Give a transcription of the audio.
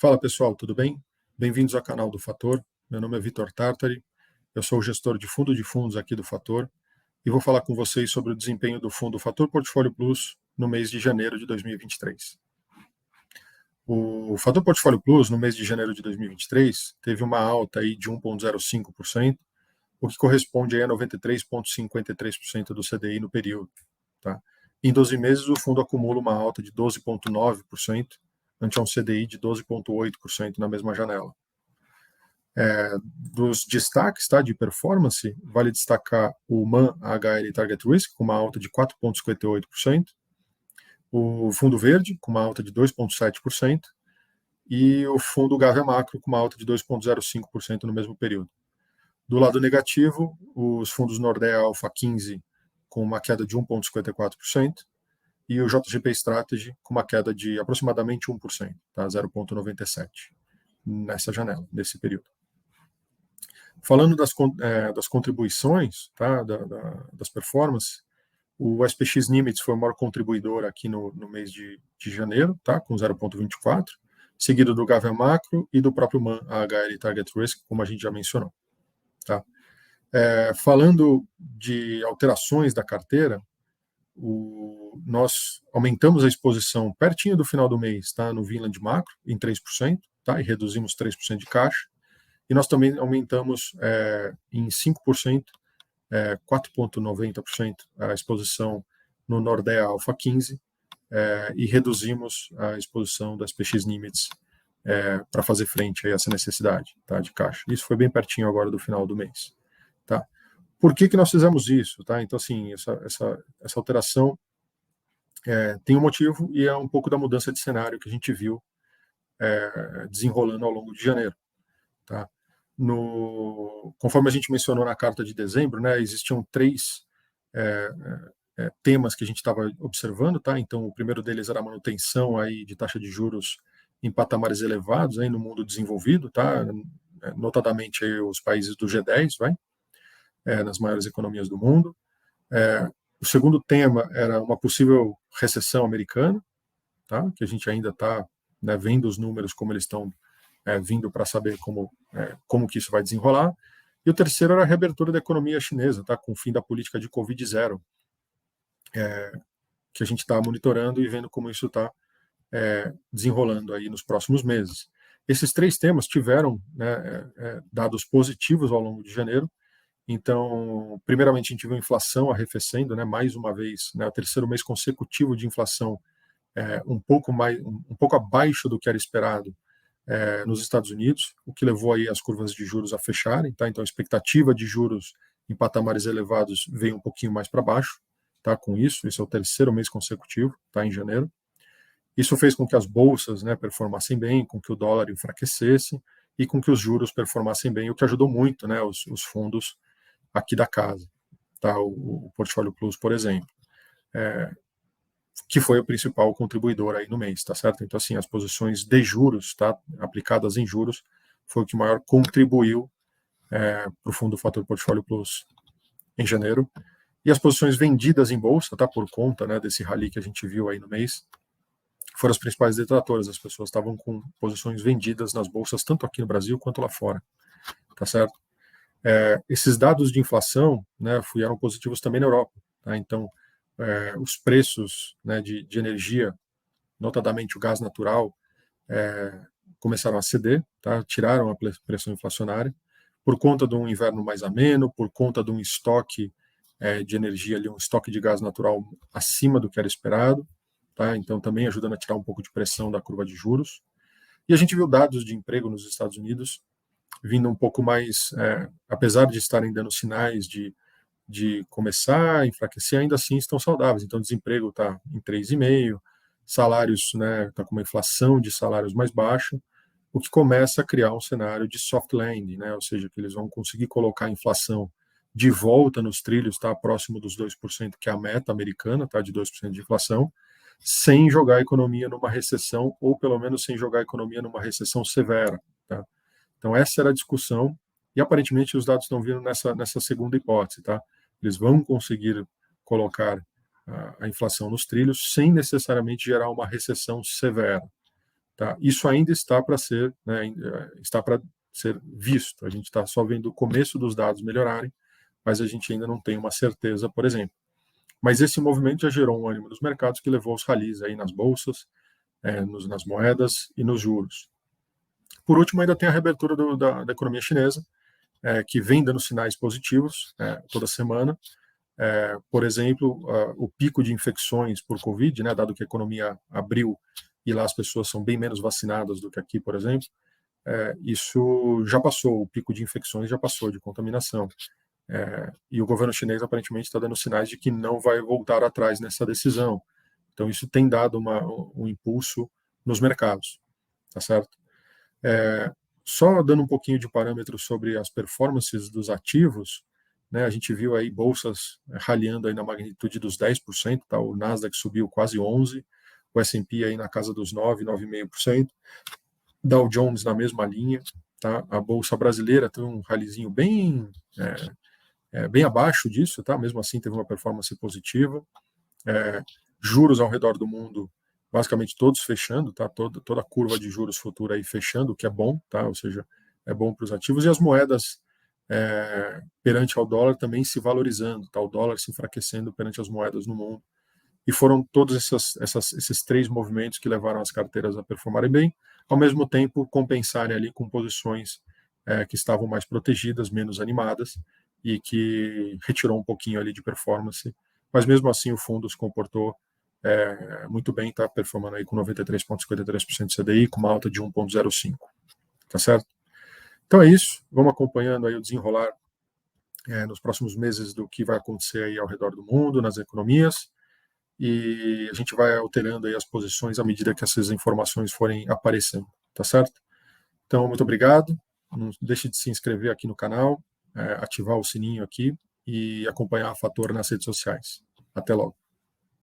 Fala pessoal, tudo bem? Bem-vindos ao canal do Fator. Meu nome é Vitor Tartari, eu sou o gestor de fundos aqui do Fator e vou falar com vocês sobre o desempenho do fundo Fator Portfólio Plus no mês de janeiro de 2023. O Fator Portfólio Plus, no mês de janeiro de 2023, teve uma alta aí de 1,05%, o que corresponde aí a 93,53% do CDI no período. Tá? Em 12 meses, o fundo acumula uma alta de 12,9%, ante um CDI de 12,8% na mesma janela. Dos destaques, tá, de performance, vale destacar o MAN HL Target Risk, com uma alta de 4,58%, o Fundo Verde, com uma alta de 2,7%, e o Fundo Gávea Macro, com uma alta de 2,05% no mesmo período. Do lado negativo, os fundos Nordea Alpha 15, com uma queda de 1,54%, e o JGP Strategy, com uma queda de aproximadamente 1%, tá, 0,97%, nessa janela, nesse período. Falando das contribuições, tá, das performances, o SPX Nimitz foi o maior contribuidor aqui no mês de janeiro, tá, com 0,24, seguido do Gávea Macro e do próprio MAN HL Target Risk, como a gente já mencionou. Tá. Falando de alterações da carteira, nós aumentamos a exposição pertinho do final do mês, tá, no Vinland Macro, em 3%, tá, e reduzimos 3% de caixa. E nós também aumentamos em 5%, 4,90% a exposição no Nordea Alpha 15 e reduzimos a exposição das PX Nimitz para fazer frente a essa necessidade, tá, de caixa. Isso foi bem pertinho agora do final do mês. Tá? Por que nós fizemos isso? Tá? Então, assim, essa alteração tem um motivo e é um pouco da mudança de cenário que a gente viu desenrolando ao longo de janeiro. Tá? Conforme a gente mencionou na carta de dezembro, né, existiam três temas que a gente estava observando, tá? Então, o primeiro deles era a manutenção aí de taxa de juros em patamares elevados aí no mundo desenvolvido, tá? Notadamente aí os países do G10, nas maiores economias do mundo. O segundo tema era uma possível recessão americana, tá? Que a gente ainda está, né, vendo os números como eles estão vindo para saber como que isso vai desenrolar. E o terceiro era a reabertura da economia chinesa, tá, com o fim da política de Covid-0, que a gente está monitorando e vendo como isso está desenrolando aí nos próximos meses. Esses três temas tiveram, né, dados positivos ao longo de janeiro. Então, primeiramente, a gente viu a inflação arrefecendo, né, mais uma vez, né, o terceiro mês consecutivo de inflação um pouco abaixo do que era esperado nos Estados Unidos, o que levou aí as curvas de juros a fecharem, tá? Então a expectativa de juros em patamares elevados veio um pouquinho mais para baixo, tá? Com isso é o terceiro mês consecutivo, tá? Em janeiro. Isso fez com que as bolsas, né, performassem bem, com que o dólar enfraquecesse e com que os juros performassem bem, o que ajudou muito, né, os fundos aqui da casa, tá? O Portfólio Plus, por exemplo. Que foi o principal contribuidor aí no mês, tá certo? Então, assim, as posições de juros, tá, aplicadas em juros, foi o que maior contribuiu para o fundo Fator Portfólio Plus em janeiro. E as posições vendidas em bolsa, tá, por conta, né, desse rally que a gente viu aí no mês, foram as principais detratoras. As pessoas estavam com posições vendidas nas bolsas, tanto aqui no Brasil quanto lá fora, tá certo? Esses dados de inflação, né, eram positivos também na Europa, tá? Então, os preços, né, de energia, notadamente o gás natural, começaram a ceder, tá? Tiraram a pressão inflacionária, por conta de um inverno mais ameno, por conta de um estoque de energia, ali, um estoque de gás natural acima do que era esperado, tá? Então também ajudando a tirar um pouco de pressão da curva de juros. E a gente viu dados de emprego nos Estados Unidos vindo um pouco mais, apesar de estarem dando sinais de começar a enfraquecer, ainda assim estão saudáveis. Então, o desemprego está em 3,5%, salários, né, está com uma inflação de salários mais baixa, o que começa a criar um cenário de soft landing, né, ou seja, que eles vão conseguir colocar a inflação de volta nos trilhos, tá, próximo dos 2%, que é a meta americana, tá, de 2% de inflação, sem jogar a economia numa recessão, ou pelo menos sem jogar a economia numa recessão severa. Tá? Então, essa era a discussão, e aparentemente os dados estão vindo nessa segunda hipótese. Tá? Eles vão conseguir colocar a inflação nos trilhos sem necessariamente gerar uma recessão severa. tá? Isso ainda está para ser, né, está para ser visto. A gente está só vendo o começo dos dados melhorarem, mas a gente ainda não tem uma certeza, por exemplo. Mas esse movimento já gerou um ânimo nos mercados que levou aos ralis aí nas bolsas, nas moedas e nos juros. Por último, ainda tem a reabertura da economia chinesa, que vem dando sinais positivos toda semana. Por exemplo, o pico de infecções por Covid, né, dado que a economia abriu e lá as pessoas são bem menos vacinadas do que aqui, por exemplo, isso já passou, o pico de infecções já passou, de contaminação. E o governo chinês aparentemente está dando sinais de que não vai voltar atrás nessa decisão. Então, isso tem dado um impulso nos mercados, tá certo? Só dando um pouquinho de parâmetros sobre as performances dos ativos, né, a gente viu aí bolsas ralhando aí na magnitude dos 10%, tá? O Nasdaq subiu quase 11%, o S&P aí na casa dos 9%, 9,5%, Dow Jones na mesma linha, tá? A bolsa brasileira teve um ralizinho bem abaixo disso, tá? Mesmo assim teve uma performance positiva. Juros ao redor do mundo, basicamente todos fechando, tá? Toda a curva de juros futura aí fechando, o que é bom, tá? Ou seja, é bom para os ativos, e as moedas perante ao dólar também se valorizando, tá? O dólar se enfraquecendo perante as moedas no mundo. E foram todos esses três movimentos que levaram as carteiras a performarem bem, ao mesmo tempo compensarem ali com posições que estavam mais protegidas, menos animadas, e que retirou um pouquinho ali de performance, mas mesmo assim o fundo se comportou muito bem, está performando aí com 93,53% de CDI, com uma alta de 1,05, tá certo? Então é isso, vamos acompanhando aí o desenrolar nos próximos meses do que vai acontecer aí ao redor do mundo, nas economias, e a gente vai alterando aí as posições à medida que essas informações forem aparecendo, tá certo? Então, muito obrigado, não deixe de se inscrever aqui no canal, ativar o sininho aqui e acompanhar a Fator nas redes sociais. Até logo.